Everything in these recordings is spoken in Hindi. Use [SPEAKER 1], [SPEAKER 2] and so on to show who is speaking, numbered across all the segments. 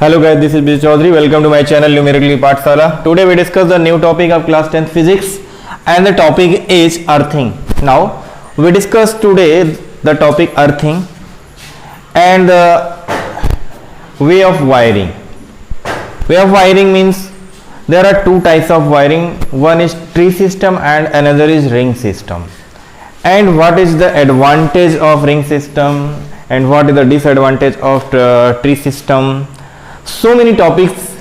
[SPEAKER 1] Hello guys, this is Bijay Chaudhary. Welcome to my channel Numerically Pathshala. Today we discuss the new topic of class 10th physics and the topic is earthing. Now we discuss today the topic earthing and the way of wiring. Way of wiring means there are two types of wiring. One is tree system and another is ring system. And what is the advantage of ring system and what is the disadvantage of tree system? So many topics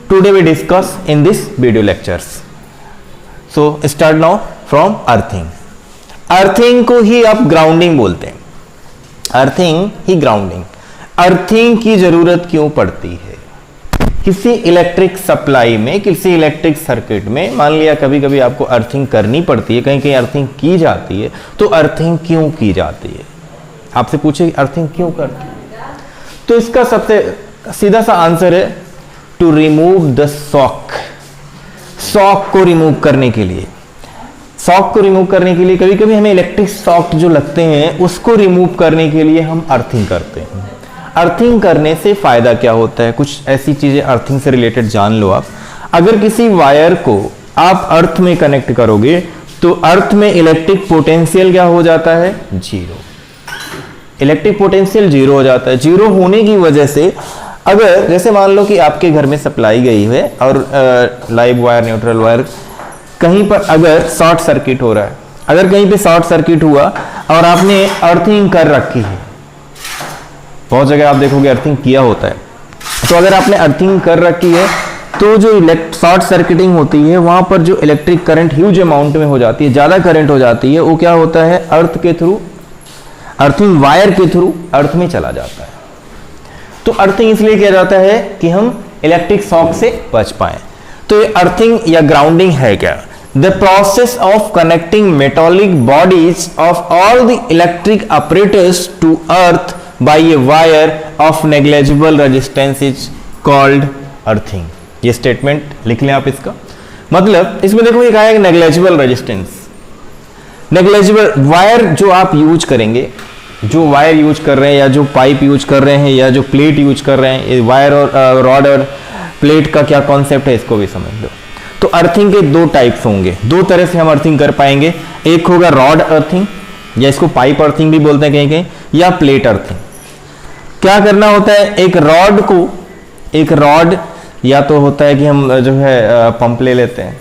[SPEAKER 1] today we discuss in this video lectures. So start now from earthing. Earthing को ही आप ग्राउंडिंग बोलते हैं. अर्थिंग ही ग्राउंडिंग. अर्थिंग की जरूरत क्यों पड़ती है? किसी इलेक्ट्रिक सप्लाई में, किसी इलेक्ट्रिक सर्किट में मान लिया कभी कभी आपको अर्थिंग करनी पड़ती है, कहीं कहीं अर्थिंग की जाती है, तो अर्थिंग क्यों की जाती है? आपसे पूछे अर्थिंग क्यों करती है, तो इसका सबसे सीधा सा आंसर है to remove the shock. Shock को रिमूव करने के लिए, शॉक को रिमूव करने के लिए कभी कभी हमें इलेक्ट्रिक शॉक जो लगते हैं उसको रिमूव करने के लिए हम अर्थिंग करते हैं. अर्थिंग करने से फायदा क्या होता है? कुछ ऐसी चीजें अर्थिंग से रिलेटेड जान लो आप. अगर किसी वायर को आप अर्थ में कनेक्ट करोगे तो अर्थ में इलेक्ट्रिक पोटेंशियल क्या हो जाता है? जीरो. इलेक्ट्रिक पोटेंशियल जीरो हो जाता है. जीरो होने की वजह से अगर जैसे मान लो कि आपके घर में सप्लाई गई है और लाइव वायर, न्यूट्रल वायर, कहीं पर अगर शॉर्ट सर्किट हो रहा है, अगर कहीं पे शॉर्ट सर्किट हुआ और आपने अर्थिंग कर रखी है, बहुत जगह आप देखोगे अर्थिंग किया होता है, तो अगर आपने अर्थिंग कर रखी है तो जो शॉर्ट सर्किटिंग होती है वहां पर जो इलेक्ट्रिक करंट ह्यूज अमाउंट में हो जाती है, ज्यादा करंट हो जाती है, वो क्या होता है? अर्थ के थ्रू, अर्थिंग वायर के थ्रू अर्थ में चला जाता है. तो अर्थिंग इसलिए किया जाता है कि हम इलेक्ट्रिक शॉक से बच पाए. तो ये अर्थिंग या ग्राउंडिंग है क्या? The process of connecting metallic bodies of all the electric operators to earth by a wire of negligible resistance is called earthing. ये स्टेटमेंट लिख लें आप इसका. मतलब इसमें देखो एक आया नेग्लिजिबल रेजिस्टेंस. नेग्लिजिबल वायर जो आप यूज करेंगे, जो वायर यूज कर रहे हैं या जो पाइप यूज कर रहे हैं या जो प्लेट यूज कर रहे हैं, वायर और रॉड और प्लेट का क्या कॉन्सेप्ट है इसको भी समझ लो. तो अर्थिंग के दो टाइप्स होंगे, दो तरह से हम अर्थिंग कर पाएंगे. एक होगा रॉड अर्थिंग या इसको पाइप अर्थिंग भी बोलते हैं कहीं कहीं, या प्लेट अर्थिंग. क्या करना होता है? एक रॉड को, एक रॉड या तो होता है कि हम जो है पंप ले लेते हैं,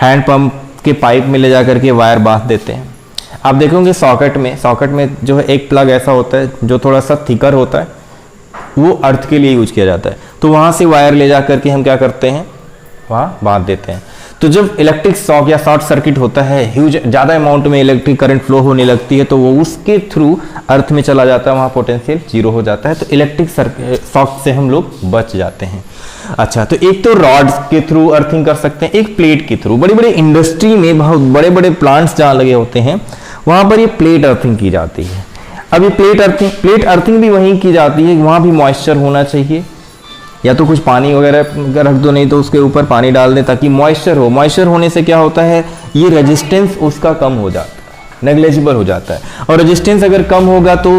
[SPEAKER 1] हैंड पंप के पाइप में ले जाकर के वायर बांध देते हैं. आप देखोगे सॉकेट में जो है एक प्लग ऐसा होता है जो थोड़ा सा थिकर होता है, वो अर्थ के लिए यूज किया जाता है. तो वहां से वायर ले जाकर के हम क्या करते हैं? वहां बांध देते हैं. तो जब इलेक्ट्रिक शॉक या शॉर्ट सर्किट होता है, ह्यूज ज्यादा अमाउंट में इलेक्ट्रिक करंट फ्लो होने लगती है, तो वो उसके थ्रू अर्थ में चला जाता है, वहां पोटेंशियल जीरो हो जाता है. तो इलेक्ट्रिक शॉक से हम लोग बच जाते हैं. अच्छा, तो एक तो रॉड के थ्रू अर्थिंग कर सकते हैं, एक प्लेट के थ्रू. बड़ी बड़ी इंडस्ट्री में बहुत बड़े बड़े प्लांट्स जहां लगे होते हैं वहां पर ये प्लेट अर्थिंग की जाती है. अब ये प्लेट अर्थिंग भी वहीं की जाती है, वहां भी मॉइस्चर होना चाहिए, या तो कुछ पानी वगैरह रख दो, नहीं तो उसके ऊपर पानी डाल दें ताकि मॉइस्चर हो. मॉइस्चर होने से क्या होता है? ये रेजिस्टेंस उसका कम हो जाता है, नेग्लिजिबल हो जाता है. और रेजिस्टेंस अगर कम होगा तो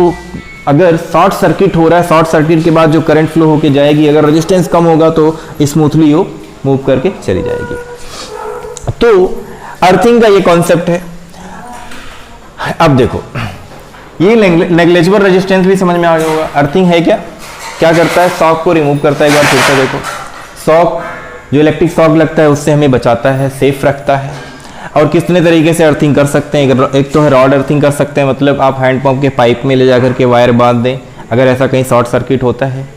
[SPEAKER 1] अगर शॉर्ट सर्किट हो रहा है, शॉर्ट सर्किट के बाद जो करंट फ्लो होके जाएगी, अगर रेजिस्टेंस कम होगा तो स्मूथली वो मूव करके चली जाएगी. तो अर्थिंग का ये कॉन्सेप्ट है. अब देखो, ये नेग्लिजिबल रेजिस्टेंस भी समझ में आ गया होगा. अर्थिंग है क्या? क्या करता है? शॉक को रिमूव करता है. एक बार फिर से देखो, शॉक जो इलेक्ट्रिक शॉक लगता है उससे हमें बचाता है, सेफ रखता है. और कितने तरीके से अर्थिंग कर सकते हैं? एक तो है रॉड अर्थिंग कर सकते हैं, मतलब आप हैंड पंप के पाइप में ले जाकर के वायर बांध दें. अगर ऐसा कहीं शॉर्ट सर्किट होता है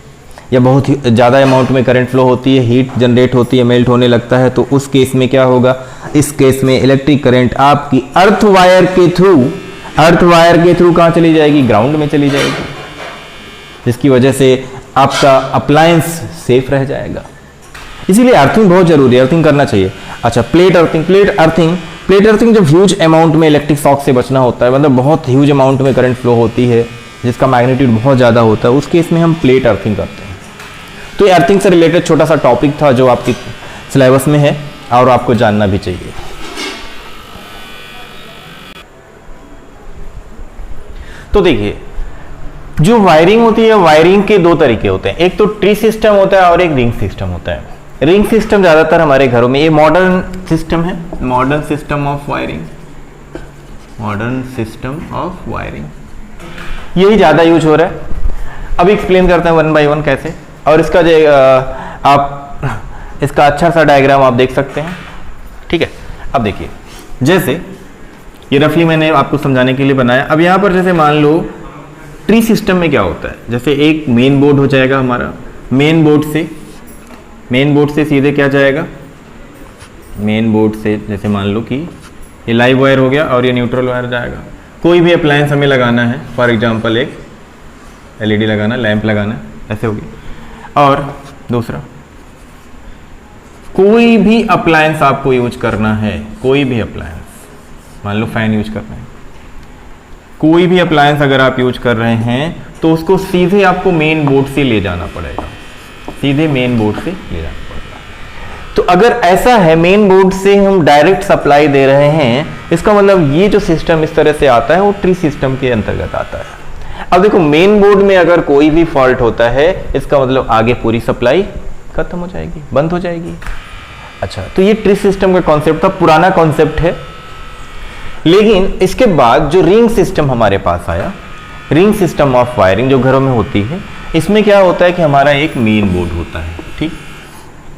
[SPEAKER 1] या बहुत ही ज़्यादा अमाउंट में करंट फ्लो होती है, हीट जनरेट होती है, मेल्ट होने लगता है, तो उस केस में क्या होगा? इस केस में इलेक्ट्रिक करंट आपकी अर्थ वायर के थ्रू कहाँ चली जाएगी? ग्राउंड में चली जाएगी, जिसकी वजह से आपका अप्लायंस सेफ रह जाएगा. इसीलिए अर्थिंग बहुत जरूरी है, अर्थिंग करना चाहिए. अच्छा, प्लेट अर्थिंग जब ह्यूज अमाउंट में इलेक्ट्रिक शॉक से बचना होता है, मतलब बहुत ह्यूज अमाउंट में करंट फ्लो होती है जिसका मैग्नीट्यूड बहुत ज़्यादा होता है, उस केस में हम प्लेट अर्थिंग करते हैं. तो ये अर्थिंग से रिलेटेड छोटा सा टॉपिक था जो आपकी सिलेबस में है और आपको जानना भी चाहिए. तो देखिए, जो वायरिंग होती है, वायरिंग के दो तरीके होते हैं, एक तो ट्री सिस्टम होता है और एक रिंग सिस्टम होता है। रिंग सिस्टम ज्यादातर हमारे घरों में, ये मॉडर्न सिस्टम है, modern system of wiring, modern system of wiring, यही ज्यादा यूज हो रहा है। अब एक्सप्लेन करते हैं वन बाय वन कैसे, और इसका जो आप इसका अच्छा सा डायग्राम आप देख सकते हैं, ठीक है। अब देखिए, जैसे ये रफली मैंने आपको समझाने के लिए बनाया। अब यहाँ पर जैसे मान लो ट्री सिस्टम में क्या होता है, जैसे एक मेन बोर्ड हो जाएगा हमारा, मेन बोर्ड से सीधे क्या जाएगा, मेन बोर्ड से जैसे मान लो कि ये लाइव वायर हो गया और ये न्यूट्रल वायर जाएगा। कोई भी अप्लायंस हमें लगाना है, फॉर एग्जांपल एक एलईडी लगाना, लैंप लगाना, ऐसे होगी। और दूसरा, कोई भी अप्लायंस आपको यूज करना है, कोई भी अप्लायंस, मान लो फैन यूज कर रहे हैं, कोई भी अप्लायंस अगर आप यूज कर रहे हैं तो उसको सीधे आपको मेन बोर्ड से ले जाना पड़ेगा, सीधे मेन बोर्ड से ले जाना पड़ेगा। तो अगर ऐसा है, मेन बोर्ड से हम डायरेक्ट सप्लाई दे रहे हैं, इसका मतलब ये जो सिस्टम इस तरह से आता है वो ट्री सिस्टम के अंतर्गत आता है। अब देखो, मेन बोर्ड में अगर कोई भी फॉल्ट होता है, इसका मतलब आगे पूरी सप्लाई खत्म हो जाएगी, बंद हो जाएगी। अच्छा, तो ये ट्री सिस्टम का कॉन्सेप्ट था, पुराना कॉन्सेप्ट है। लेकिन इसके बाद जो रिंग सिस्टम हमारे पास आया, रिंग सिस्टम ऑफ वायरिंग जो घरों में होती है, इसमें क्या होता है कि हमारा एक मेन बोर्ड होता है, ठीक,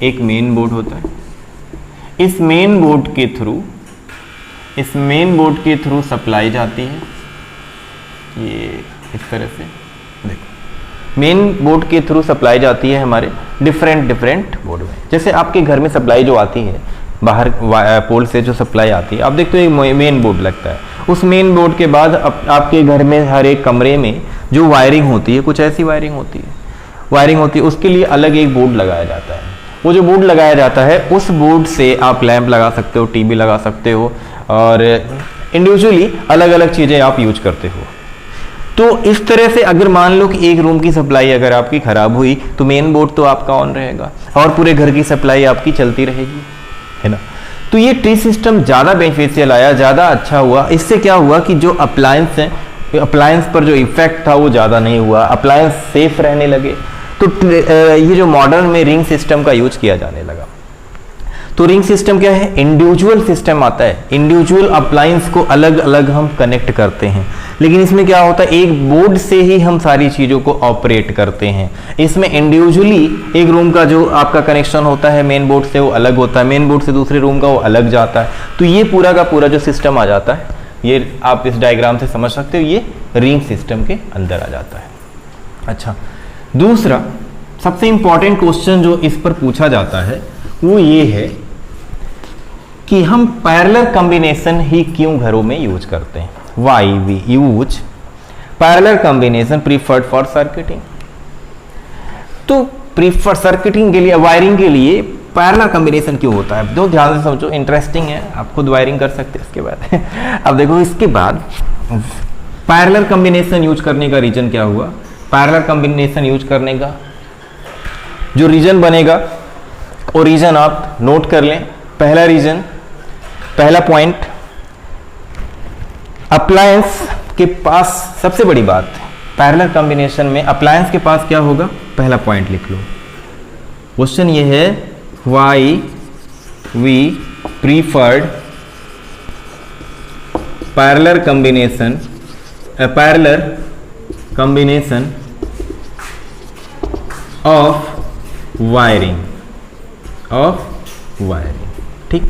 [SPEAKER 1] एक मेन बोर्ड होता है। इस मेन बोर्ड के थ्रू सप्लाई जाती है, ये इस तरह से देखो, मेन बोर्ड के थ्रू सप्लाई जाती है हमारे डिफरेंट बोर्ड में। जैसे आपके घर में सप्लाई जो आती है बाहर पोल से जो सप्लाई आती है, आप देखते हो एक मेन बोर्ड लगता है, उस मेन बोर्ड के बाद आपके घर में हर एक कमरे में जो वायरिंग होती है, कुछ ऐसी वायरिंग होती है, उसके लिए अलग एक बोर्ड लगाया जाता है। वो जो बोर्ड लगाया जाता है, उस बोर्ड से आप लैंप लगा सकते हो, टीवी लगा सकते हो, और इंडिविजुअली अलग अलग चीज़ें आप यूज करते हो। तो इस तरह से अगर मान लो कि एक रूम की सप्लाई अगर आपकी खराब हुई, तो मेन बोर्ड तो आपका ऑन रहेगा और पूरे घर की सप्लाई आपकी चलती रहेगी, है ना। तो ये ट्री सिस्टम ज़्यादा बेनिफिशियल आया, ज़्यादा अच्छा हुआ। इससे क्या हुआ कि जो अप्लायंस हैं, अप्लायंस पर जो इफेक्ट था वो ज़्यादा नहीं हुआ, अप्लायंस सेफ रहने लगे। तो ये जो मॉडर्न में रिंग सिस्टम का यूज किया जाने लगा। तो रिंग सिस्टम क्या है, इंडिविजुअल सिस्टम आता है, इंडिविजुअल अप्लायंस को अलग अलग हम कनेक्ट करते हैं। लेकिन इसमें क्या होता है, एक बोर्ड से ही हम सारी चीज़ों को ऑपरेट करते हैं। इसमें इंडिविजुअली एक रूम का जो आपका कनेक्शन होता है मेन बोर्ड से, वो अलग होता है, मेन बोर्ड से दूसरे रूम का वो अलग जाता है। तो ये पूरा का पूरा जो सिस्टम आ जाता है, ये आप इस डायग्राम से समझ सकते हो, ये रिंग सिस्टम के अंदर आ जाता है। अच्छा, दूसरा सबसे इंपॉर्टेंट क्वेश्चन जो इस पर पूछा जाता है वो ये है कि हम पैरेलल कॉम्बिनेशन ही क्यों घरों में यूज करते हैं। Why we use parallel combination preferred for circuiting. तो प्रीफर सर्किटिंग के लिए, वायरिंग के लिए पैरेलल कॉम्बिनेशन क्यों होता है, दो ध्यान से समझो, इंटरेस्टिंग है, आप खुद वायरिंग कर सकते हैं इसके बाद। अब देखो, इसके बाद पैरेलल कॉम्बिनेशन यूज करने का रीजन क्या हुआ। पैरेलल कॉम्बिनेशन यूज करने का जो रीजन बनेगा, वो रीजन आप नोट कर लें। पहला रीजन, पहला पॉइंट, अप्लायंस के पास सबसे बड़ी बात पैरेलल कॉम्बिनेशन में, अप्लायंस के पास क्या होगा, पहला पॉइंट लिख लो। क्वेश्चन ये है, why we preferred parallel combination, parallel combination of wiring, ठीक।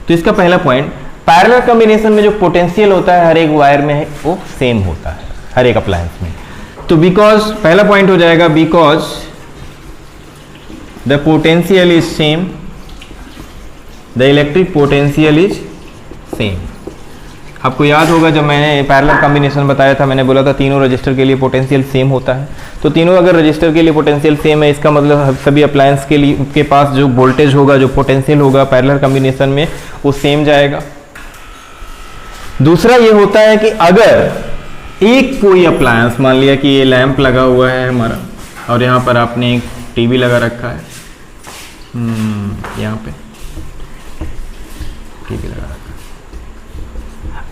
[SPEAKER 1] तो इसका पहला पॉइंट, पैरेलल कॉम्बिनेशन में जो पोटेंशियल होता है हर एक वायर में वो सेम होता है, हर एक अप्लायंस में। तो बिकॉज, पहला पॉइंट हो जाएगा, because the potential is same, the electric potential is same. आपको याद होगा जब मैंने पैरेलल कॉम्बिनेशन बताया था, मैंने बोला था तीनों रजिस्टर के लिए पोटेंशियल सेम होता है। तो तीनों अगर रजिस्टर के लिए पोटेंशियल सेम है, इसका मतलब सभी अप्लायंस के लिए के पास जो वोल्टेज होगा, जो पोटेंशियल होगा पैरेलल कॉम्बिनेशन में, वो सेम जाएगा। दूसरा ये होता है कि अगर एक कोई अप्लायंस, मान लिया कि ये लैंप लगा हुआ है हमारा और यहाँ पर आपने एक टीवी लगा रखा है, यहाँ पे टीवी लगा रखा है।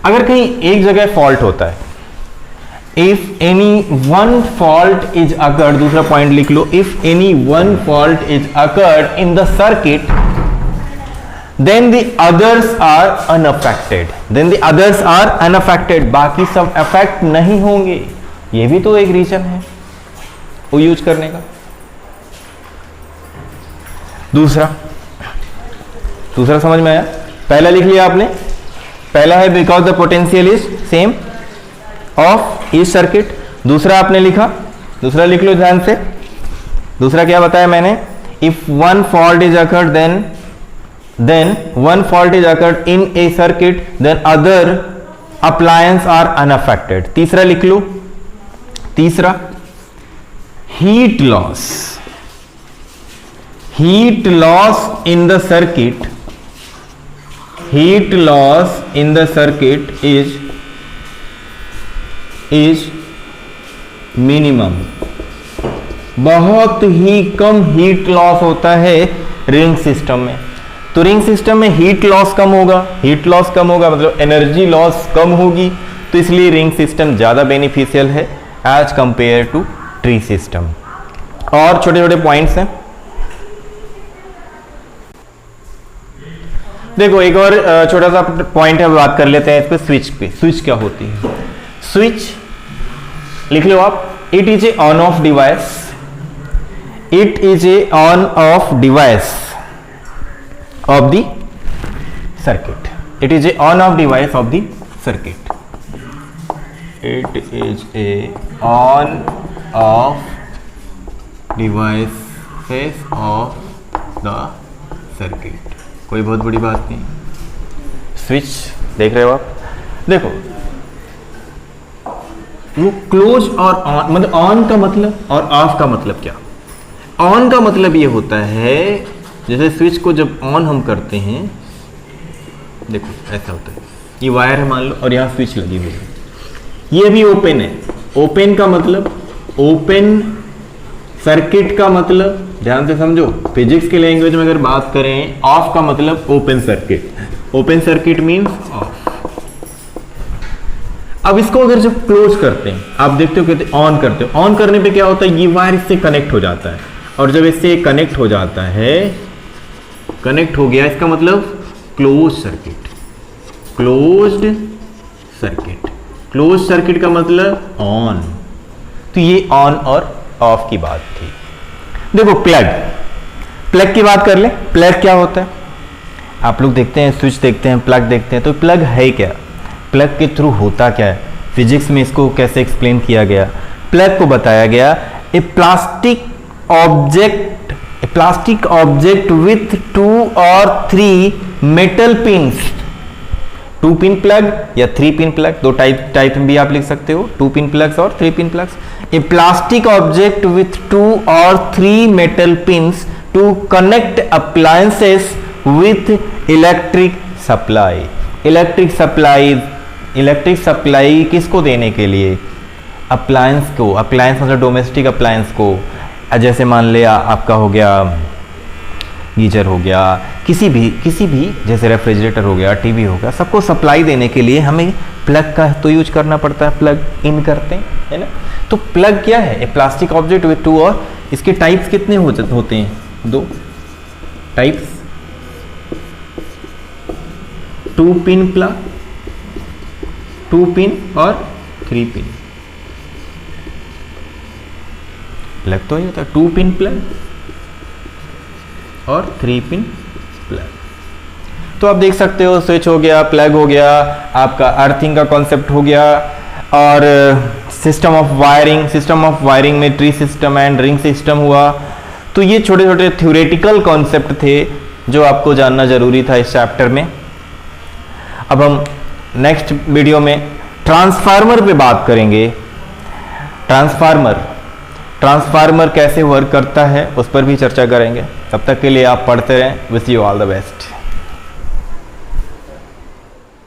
[SPEAKER 1] अगर कहीं एक जगह फॉल्ट होता है, if any one fault is occurred, दूसरा पॉइंट लिख लो, if any one fault is occurred in the circuit then the others are unaffected, then the others are unaffected, बाकी सब अफेक्ट नहीं होंगे। ये भी तो एक रीजन है वो यूज करने का। दूसरा समझ में आया? पहला लिख लिया आपने, पहला है because the potential is same of each circuit. दूसरा आपने लिखा, दूसरा लिख लो ध्यान से। दूसरा क्या बताया मैंने? If one fault is occurred then one fault is occurred in a circuit then other appliance are unaffected. तीसरा लिख लो, तीसरा heat loss in the circuit, heat loss in the circuit is minimum, बहुत ही कम हीट लॉस होता है रिंग सिस्टम में। तो रिंग सिस्टम में हीट लॉस कम होगा, हीट लॉस कम होगा मतलब एनर्जी लॉस कम होगी, तो इसलिए रिंग सिस्टम ज्यादा बेनिफिशियल है as compare to tree system. और छोटे छोटे पॉइंट्स हैं, देखो एक और छोटा सा पॉइंट है, बात कर लेते हैं इस पे, स्विच पे। स्विच क्या होती है? स्विच लिख लो आप, it is a on off device, it is a on off device of the circuit, it is a on off device of the circuit, it is a on off devices of the circuit. कोई बहुत बड़ी बात नहीं। स्विच देख रहे हो आप, देखो वो क्लोज और ऑन, मतलब ऑन का मतलब और ऑफ का मतलब क्या? ऑन का मतलब ये होता है जैसे स्विच को जब ऑन हम करते हैं, देखो ऐसा होता है, ये वायर है मान लो और यहाँ स्विच लगी हुई है, ये भी ओपन है। ओपन का मतलब, ओपन सर्किट का मतलब, ध्यान से समझो, फिजिक्स के लैंग्वेज में अगर बात करें, ऑफ का मतलब open circuit, open circuit means of. अब इसको अगर जब क्लोज करते हैं, आप देखते हो कहते ऑन करते हो, ऑन करने पे क्या होता है, ये वायर इससे कनेक्ट हो जाता है, और जब इससे कनेक्ट हो जाता है, कनेक्ट हो गया, इसका मतलब close circuit, closed circuit, close circuit का मतलब ऑन। तो ये ऑन और ऑफ की बात थी। देखो प्लग, प्लग की बात कर ले। प्लग क्या होता है? आप लोग देखते हैं स्विच देखते हैं, प्लग देखते हैं, तो प्लग है क्या? प्लग के थ्रू होता क्या है? फिजिक्स में इसको कैसे एक्सप्लेन किया गया? प्लग को बताया गया ए प्लास्टिक ऑब्जेक्ट विथ 2 और 3 मेटल पिंस, 2 पिन प्लग या 3 पिन प्लग, दो टाइप भी आप लिख सकते हो, 2 पिन प्लग्स और 3 pin plugs. A plastic object with 2 और 3 metal pins to connect appliances with electric supply. Electric supply किसको देने के लिए? अप्लायंस को। अप्लायंस मतलब डोमेस्टिक अप्लायंस को, जैसे मान लिया आपका हो गया गीजर हो गया, किसी भी जैसे रेफ्रिजरेटर हो गया, टीवी हो गया, सबको सप्लाई देने के लिए हमें प्लग का तो यूज करना पड़ता है, प्लग इन करते हैं, है ना। तो प्लग क्या है? ए प्लास्टिक ऑब्जेक्ट विथ 2 और इसके टाइप्स कितने होते हैं? 2 टाइप्स, 2 पिन प्लग, 2 पिन और 3 पिन प्लग। तो ये होता है 2 पिन प्लग और 3 पिन प्लग। तो आप देख सकते हो स्विच हो गया, प्लग हो गया, आपका अर्थिंग का कॉन्सेप्ट हो गया, और सिस्टम ऑफ वायरिंग में tree system and ring system हुआ। तो ये छोटे छोटे थ्योरेटिकल कॉन्सेप्ट थे जो आपको जानना जरूरी था इस चैप्टर में। अब हम नेक्स्ट वीडियो में ट्रांसफार्मर पे बात करेंगे। ट्रांसफार्मर कैसे वर्क करता है उस पर भी चर्चा करेंगे। तब तक के लिए आप पढ़ते रहें। Wish you all the best.